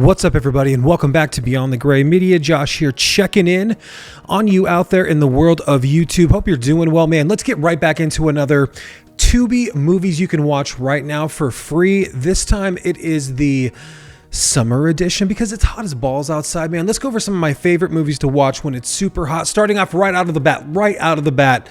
What's up, everybody, and welcome back to Beyond the Gray Media. Josh here, checking in on you out there in the world of YouTube. Hope you're doing well, man. Let's get right back into another Tubi movies you can watch right now for free. This time it is the summer edition because it's hot as balls outside, man. Let's go over some of my favorite movies to watch when it's super hot. Starting off right out of the bat.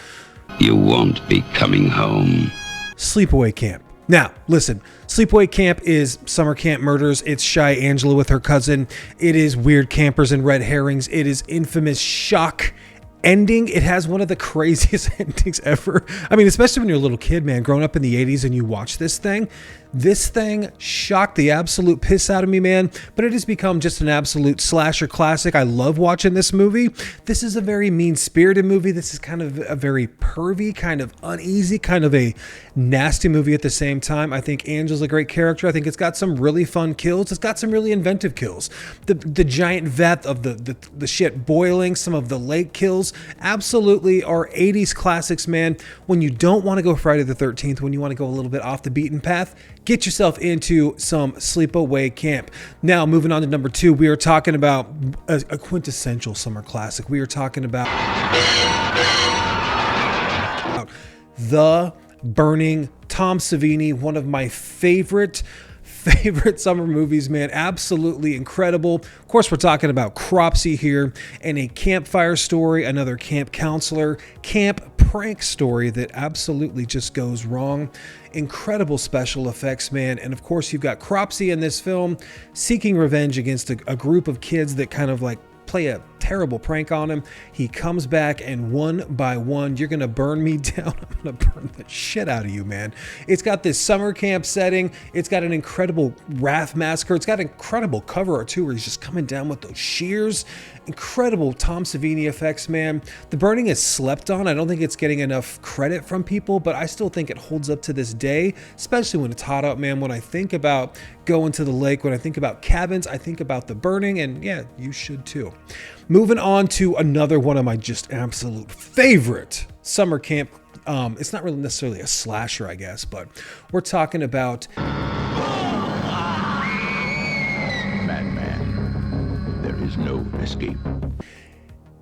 You won't be coming home. Sleepaway Camp. Now, listen, Sleepaway Camp is summer camp murders. It's Shy Angela with her cousin. It is weird campers and red herrings. It is infamous shock ending. It has one of the craziest endings ever. I mean, especially when you're a little kid, man, growing up in the 80s and you watch this thing. This thing shocked the absolute piss out of me, man. But it has become just an absolute slasher classic. I love watching this movie. This is a very mean-spirited movie. This is kind of a very pervy, kind of uneasy, kind of a nasty movie at the same time. I think Angela's a great character. I think it's got some really fun kills. It's got some really inventive kills. The giant vat of the shit boiling, some of the lake kills, absolutely are 80s classics, man. When you don't want to go Friday the 13th, when you want to go a little bit off the beaten path, get yourself into some Sleepaway Camp. Now, moving on to number 2, we are talking about a quintessential summer classic. We are talking about The Burning. Tom Savini, one of my favorite summer movies, man. Absolutely incredible. Of course, we're talking about Cropsey here, and a campfire story, another camp counselor, camp prank story that absolutely just goes wrong. Incredible special effects, man. And of course, you've got Cropsey in this film seeking revenge against a group of kids that kind of like play a terrible prank on him. He comes back, and one by one, you're gonna burn me down. I'm gonna burn the shit out of you, man. It's got this summer camp setting. It's got an incredible Wrath massacre. It's got incredible cover art too, where he's just coming down with those shears. Incredible Tom Savini effects, man. The Burning is slept on. I don't think it's getting enough credit from people, but I still think it holds up to this day, especially when it's hot out, man. When I think about going to the lake, when I think about cabins, I think about The Burning, and yeah, you should too. Moving on to another one of my just absolute favorite summer camp. It's not really necessarily a slasher, I guess, but we're talking about Madman, there is no escape.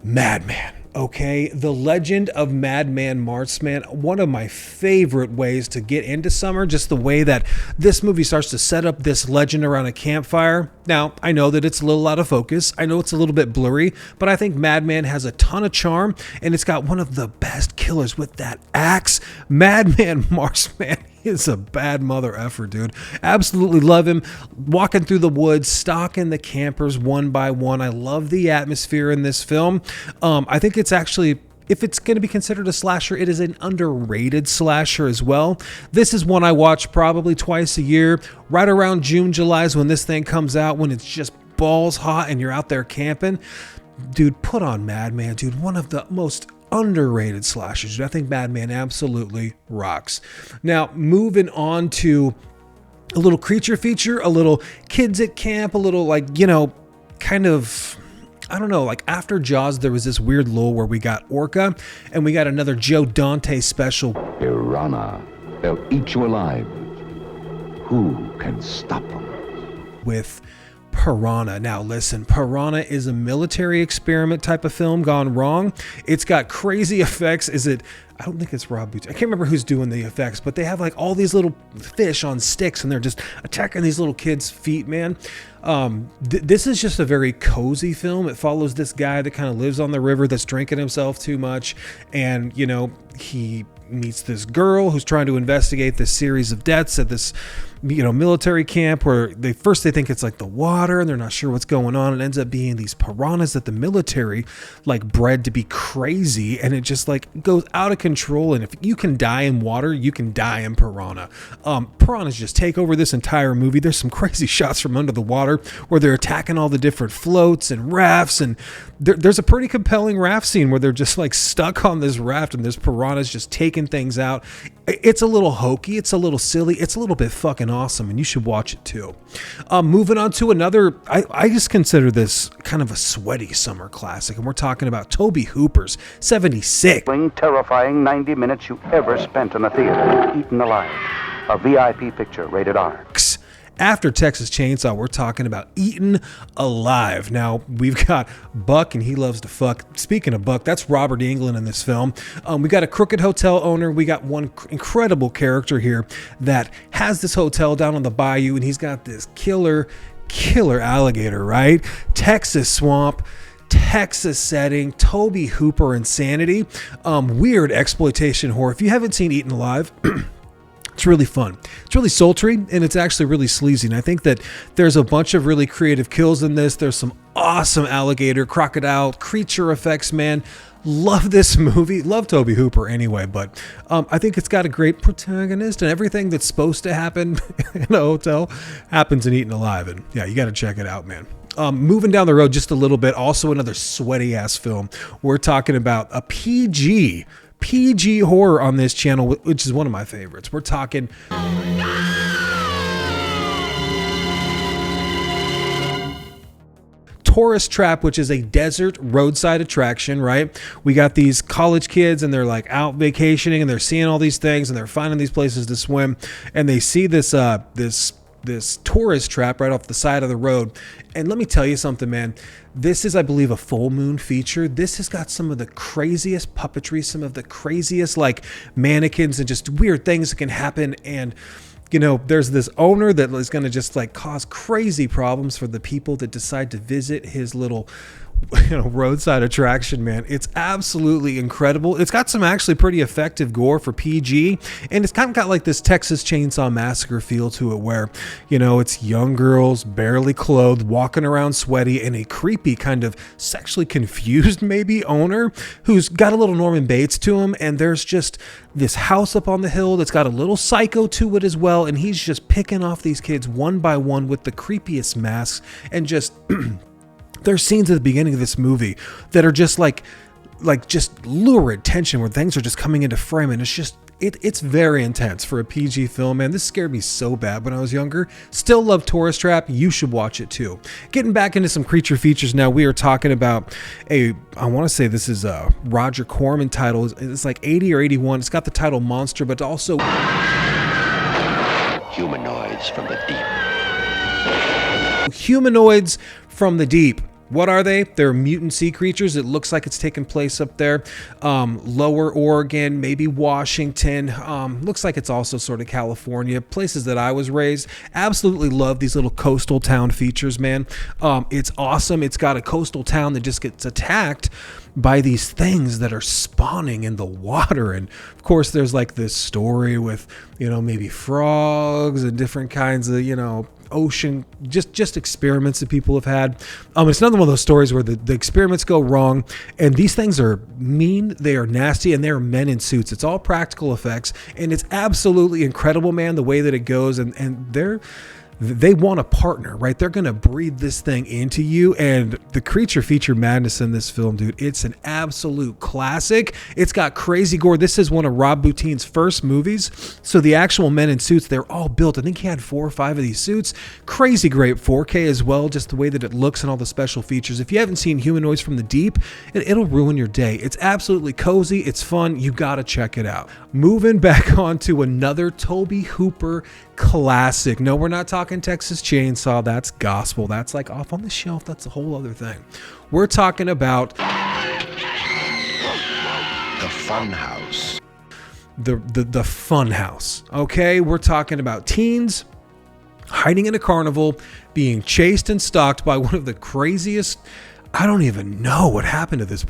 Madman. Okay, the legend of Madman Martzman, one of my favorite ways to get into summer, just the way that this movie starts to set up this legend around a campfire. Now, I know that it's a little out of focus. I know it's a little bit blurry, but I think Madman has a ton of charm, and it's got one of the best killers with that axe. Madman Martzman is a bad mother effer, dude. Absolutely love him. Walking through the woods, stalking the campers one by one. I love the atmosphere in this film. I think it's actually, if it's going to be considered a slasher, it is an underrated slasher as well. This is one I watch probably twice a year. Right around June, July is when this thing comes out, when it's just balls hot and you're out there camping. Dude, put on Madman, dude. One of the most underrated slashers. I think Madman absolutely rocks. Now, moving on to a little creature feature, a little kids at camp, a little like, you know, kind of, I don't know, like after Jaws, there was this weird lull where we got Orca and we got another Joe Dante special. Piranha, they'll eat you alive. Who can stop them? With Piranha. Now listen, Piranha is a military experiment type of film gone wrong. It's got crazy effects. I don't think it's Rob Boots. I can't remember who's doing the effects, but they have like all these little fish on sticks and they're just attacking these little kids' feet, man. This is just a very cozy film. It follows this guy that kind of lives on the river that's drinking himself too much, and you know, he meets this girl who's trying to investigate this series of deaths at this, you know, military camp where they think it's like the water and they're not sure what's going on. It ends up being these piranhas that the military like bred to be crazy, and it just like goes out of control. And if you can die in water, you can die in piranha. Piranhas just take over this entire movie. There's some crazy shots from under the water where they're attacking all the different floats and rafts, and there's a pretty compelling raft scene where they're just like stuck on this raft and there's piranhas just taking things out. It's a little hokey, it's a little silly, it's a little bit fucking awesome, and you should watch it too. Moving on to another, I just consider this kind of a sweaty summer classic, and we're talking about Tobe Hooper's 76. Terrifying 90 minutes you ever spent in a theater, eaten alive. A VIP picture, rated R. After Texas Chainsaw, we're talking about Eaten Alive. Now, we've got Buck, and he loves to fuck. Speaking of Buck, that's Robert Englund in this film. We got a crooked hotel owner. We got one incredible character here that has this hotel down on the bayou, and he's got this killer alligator, right? Texas swamp, Texas setting, Tobe Hooper insanity, weird exploitation horror. If you haven't seen Eaten Alive, it's really fun. It's really sultry, and it's actually really sleazy. And I think that there's a bunch of really creative kills in this. There's some awesome alligator, crocodile, creature effects, man. Love this movie. Love Tobe Hooper anyway, but I think it's got a great protagonist, and everything that's supposed to happen in a hotel happens in Eaten Alive. And yeah, you got to check it out, man. Moving down the road just a little bit, also another sweaty ass film. We're talking about a PG horror on this channel, which is one of my favorites. We're talking Tourist Trap, which is a desert roadside attraction, right? We got these college kids, and they're like out vacationing, and they're seeing all these things, and they're finding these places to swim, and they see this tourist trap right off the side of the road. And let me tell you something, man. This is, I believe, a full moon feature. This has got some of the craziest puppetry, some of the craziest like mannequins and just weird things that can happen. And you know, there's this owner that is going to just like cause crazy problems for the people that decide to visit his little, roadside attraction, man. It's absolutely incredible. It's got some actually pretty effective gore for PG, and it's kind of got like this Texas Chainsaw Massacre feel to it where, it's young girls barely clothed walking around sweaty, and a creepy kind of sexually confused maybe owner who's got a little Norman Bates to him, and there's just this house up on the hill that's got a little psycho to it as well, and he's just picking off these kids one by one with the creepiest masks, and just there's scenes at the beginning of this movie that are just like just lurid tension where things are just coming into frame, and it's just it's very intense for a PG film, man. This scared me so bad when I was younger. Still love Tourist Trap. You should watch it too. Getting back into some creature features now, we are talking about I want to say this is a Roger Corman title. It's like 80 or 81. It's got the title Monster, but also Humanoids from the Deep. Humanoids from the Deep. What are they? They're mutant sea creatures. It looks like it's taking place up there. Lower Oregon, maybe Washington. Looks like it's also sort of California, places that I was raised. Absolutely love these little coastal town features, man. It's awesome. It's got a coastal town that just gets attacked by these things that are spawning in the water. And of course, there's like this story with, maybe frogs and different kinds of, ocean just experiments that people have had. It's another one of those stories where the experiments go wrong, and these things are mean, they are nasty, and they are men in suits. It's all practical effects, and it's absolutely incredible, man, the way that it goes. And they want a partner, right? They're going to breed this thing into you. And the creature feature madness in this film, dude, it's an absolute classic. It's got crazy gore. This is one of Rob Boutein's first movies. So the actual men in suits, they're all built. I think he had 4 or 5 of these suits. Crazy great 4K as well, just the way that it looks and all the special features. If you haven't seen Humanoids from the Deep, it'll ruin your day. It's absolutely cozy. It's fun. You got to check it out. Moving back on to another Tobe Hooper classic. No, we're not talking Texas Chainsaw. That's gospel. That's like off on the shelf. That's a whole other thing. We're talking about The Funhouse. The Fun House. Okay, we're talking about teens hiding in a carnival, being chased and stalked by one of the craziest. I don't even know what happened to this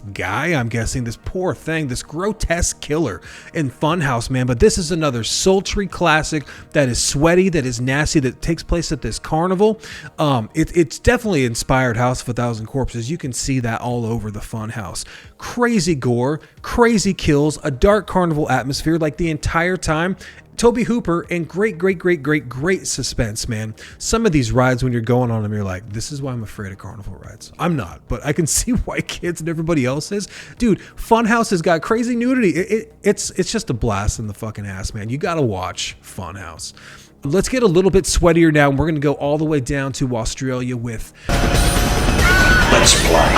guy. I'm guessing this poor thing, this grotesque killer in Funhouse, man. But this is another sultry classic that is sweaty, that is nasty, that takes place at this carnival. It's definitely inspired House of a Thousand Corpses. You can see that all over the Funhouse. Crazy gore, crazy kills, a dark carnival atmosphere like the entire time. Tobe Hooper, and great suspense, man. Some of these rides, when you're going on them, you're like, this is why I'm afraid of carnival rides. I'm not, but I can see why kids and everybody else is. Dude, Funhouse has got crazy nudity. It's just a blast in the fucking ass, man. You gotta watch Funhouse. Let's get a little bit sweatier now, and we're gonna go all the way down to Australia with Let's play.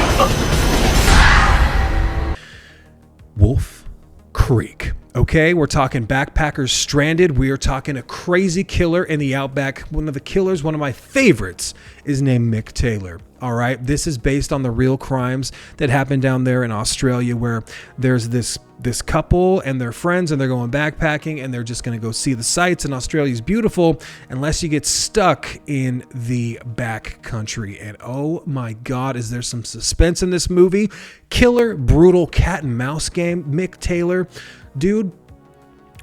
Wolf Creek. Okay, we're talking backpackers stranded. We are talking a crazy killer in the outback. One of the killers, one of my favorites, is named Mick Taylor. All right, this is based on the real crimes that happened down there in Australia, where there's this couple and their friends, and they're going backpacking, and they're just going to go see the sights. And Australia's beautiful unless you get stuck in the back country. And oh my God, is there some suspense in this movie? Killer, brutal cat and mouse game. Mick Taylor, dude.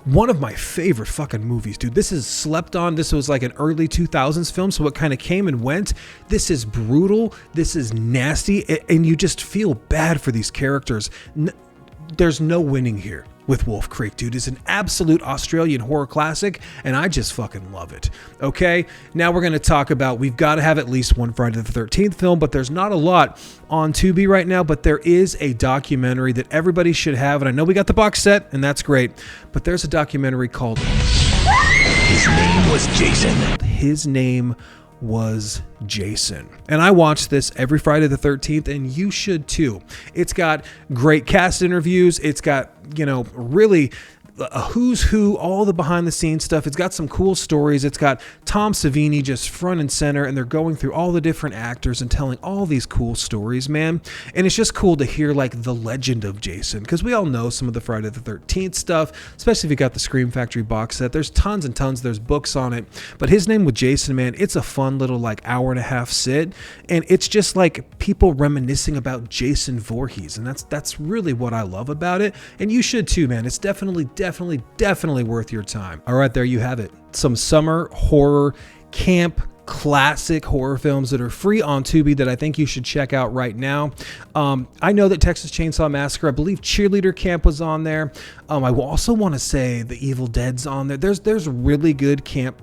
One of my favorite fucking movies, dude. This is slept on. This was like an early 2000s film, so it kind of came and went. This is brutal. This is nasty, and you just feel bad for these characters. There's no winning here with Wolf Creek, dude. It's an absolute Australian horror classic, and I just fucking love it. Okay, now we're going to talk about, we've got to have at least one Friday the 13th film, but there's not a lot on Tubi right now, but there is a documentary that everybody should have, and I know we got the box set, and that's great, but there's a documentary called His name was Jason. His Name was Jason. And I watch this every Friday the 13th, and you should too. It's got great cast interviews. It's got, really a who's who, all the behind the scenes stuff. It's got some cool stories. It's got Tom Savini just front and center, and they're going through all the different actors and telling all these cool stories, man. And it's just cool to hear like the legend of Jason, because we all know some of the Friday the 13th stuff, especially if you got the Scream Factory box set. There's tons and tons. There's books on it. But His Name was Jason, man, it's a fun little like hour and a half sit, and it's just like people reminiscing about Jason Voorhees, and that's really what I love about it. And you should too, man. It's definitely worth your time. All right, there you have it. Some summer horror camp classic horror films that are free on Tubi that I think you should check out right now. I know that Texas Chainsaw Massacre, I believe Cheerleader Camp was on there. I also want to say The Evil Dead's on there. There's really good camp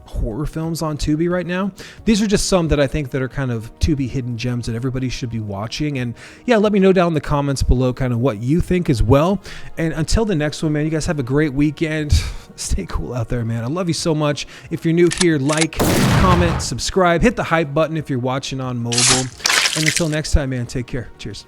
horror films on Tubi right now. These are just some that I think that are kind of Tubi hidden gems that everybody should be watching. And yeah, let me know down in the comments below kind of what you think as well. And until the next one, man, you guys have a great weekend. Stay cool out there, man. I love you so much. If you're new here, like, comment, subscribe, hit the hype button if you're watching on mobile. And until next time, man, take care. Cheers.